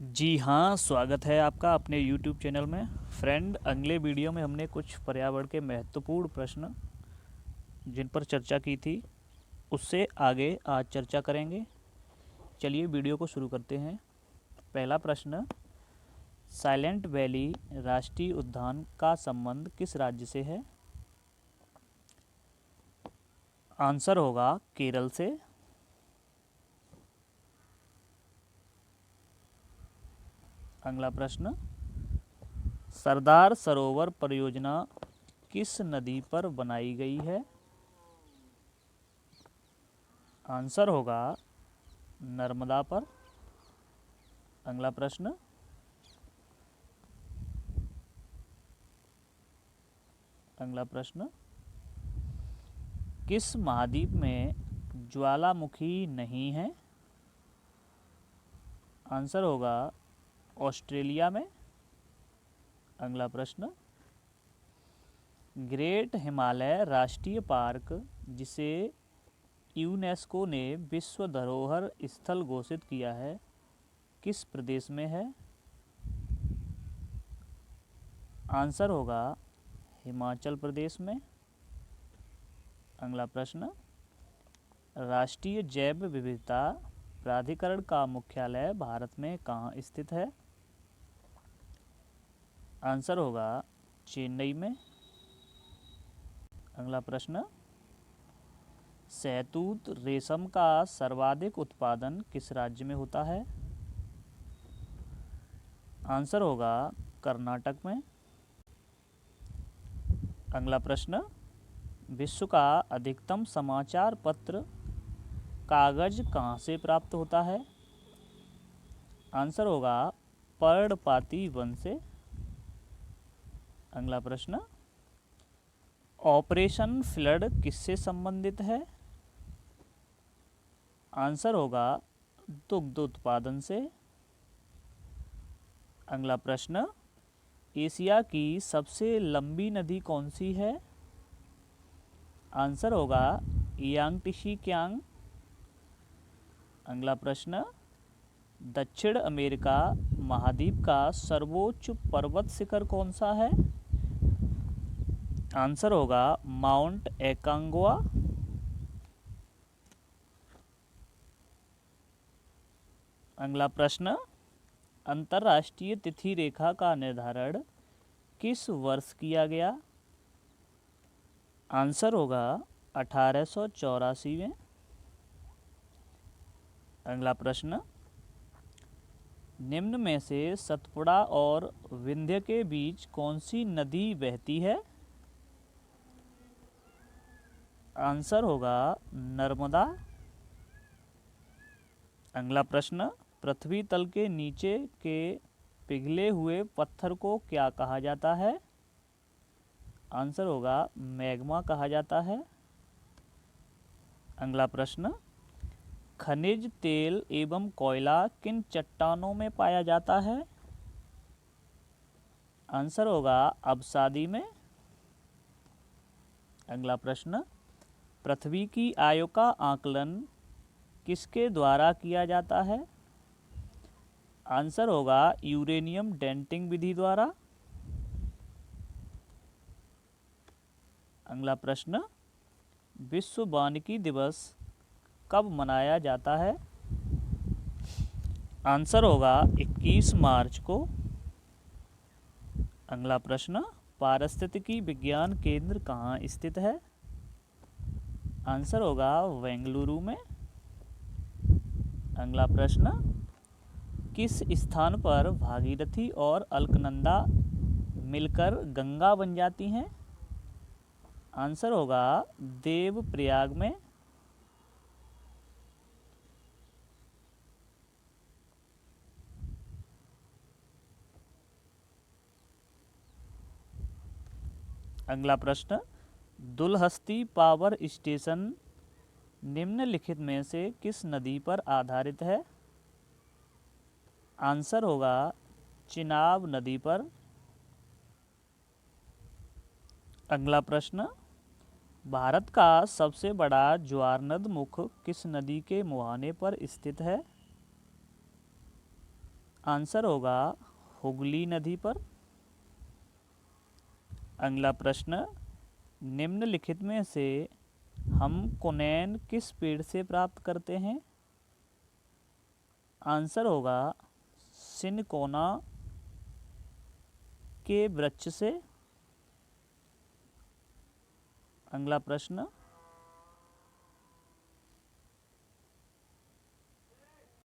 जी हाँ, स्वागत है आपका अपने YouTube चैनल में। फ्रेंड, अगले वीडियो में हमने कुछ पर्यावरण के महत्वपूर्ण प्रश्न जिन पर चर्चा की थी, उससे आगे आज चर्चा करेंगे। चलिए वीडियो को शुरू करते हैं। पहला प्रश्न, साइलेंट वैली राष्ट्रीय उद्यान का संबंध किस राज्य से है? आंसर होगा केरल से। अगला प्रश्न, सरदार सरोवर परियोजना किस नदी पर बनाई गई है? आंसर होगा नर्मदा पर। अगला प्रश्न, किस महाद्वीप में ज्वालामुखी नहीं है? आंसर होगा ऑस्ट्रेलिया में। अगला प्रश्न, ग्रेट हिमालय राष्ट्रीय पार्क, जिसे यूनेस्को ने विश्व धरोहर स्थल घोषित किया है, किस प्रदेश में है? आंसर होगा हिमाचल प्रदेश में। अगला प्रश्न, राष्ट्रीय जैव विविधता प्राधिकरण का मुख्यालय भारत में कहाँ स्थित है? आंसर होगा चेन्नई में। अगला प्रश्न, शहतूत रेशम का सर्वाधिक उत्पादन किस राज्य में होता है? आंसर होगा कर्नाटक में। अगला प्रश्न, विश्व का अधिकतम समाचार पत्र कागज कहाँ से प्राप्त होता है? आंसर होगा पर्णपाती वन से। अगला प्रश्न, ऑपरेशन फ्लड किससे संबंधित है? आंसर होगा दुग्ध उत्पादन से। अगला प्रश्न, एशिया की सबसे लंबी नदी कौन सी है? आंसर होगा यांगटीसी क्यांग। अगला प्रश्न, दक्षिण अमेरिका महाद्वीप का सर्वोच्च पर्वत शिखर कौन सा है? आंसर होगा माउंट एकांगुआ। अगला प्रश्न, अंतर्राष्ट्रीय तिथि रेखा का निर्धारण किस वर्ष किया गया? आंसर होगा 1884 में। अगला प्रश्न, निम्न में से सतपुड़ा और विंध्य के बीच कौन सी नदी बहती है? आंसर होगा नर्मदा। अगला प्रश्न, पृथ्वी तल के नीचे के पिघले हुए पत्थर को क्या कहा जाता है? आंसर होगा मैग्मा कहा जाता है। अगला प्रश्न, खनिज तेल एवं कोयला किन चट्टानों में पाया जाता है? आंसर होगा अवसादी में। अगला प्रश्न, पृथ्वी की आयु का आकलन किसके द्वारा किया जाता है? आंसर होगा यूरेनियम डेंटिंग विधि द्वारा। अगला प्रश्न, विश्व वानिकी दिवस कब मनाया जाता है? आंसर होगा 21 मार्च को। अगला प्रश्न, पारिस्थितिकी विज्ञान केंद्र कहाँ स्थित है? आंसर होगा बेंगलुरु में। अगला प्रश्न, किस स्थान पर भागीरथी और अलकनंदा मिलकर गंगा बन जाती हैं? आंसर होगा देवप्रयाग में। अगला प्रश्न, दुलहस्ती पावर स्टेशन निम्नलिखित में से किस नदी पर आधारित है? आंसर होगा चिनाब नदी पर। अगला प्रश्न, भारत का सबसे बड़ा ज्वारनद मुख किस नदी के मुहाने पर स्थित है? आंसर होगा हुगली नदी पर। अगला प्रश्न, निम्नलिखित में से हम कोनेन किस पेड़ से प्राप्त करते हैं? आंसर होगा सिनकोना के वृक्ष से। अगला प्रश्न,